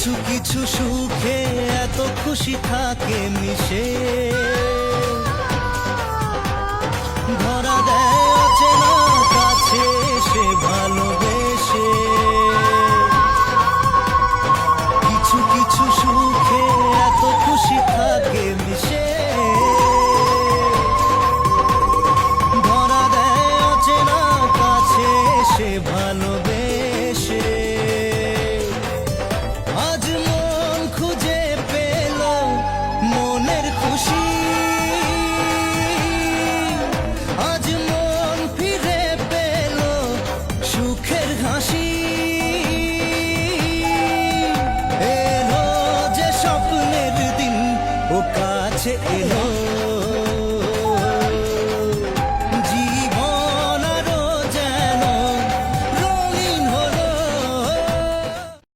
কিছু কিছু সুখে এত খুশি থাকে মিশে, ধরা দেয় অচেনা কাছে সে ভালোবেসে। কিছু কিছু সুখে এত খুশি থাকে মিশে, ধরা দেয় অচেনা কাছে সে ভালোবেসে। আজ মন খুঁজে পেল মনের খুশি, আজ মন ফিরে পেল সুখের হাসি। এলো যে স্বপ্নের দিন ও কাছে এলো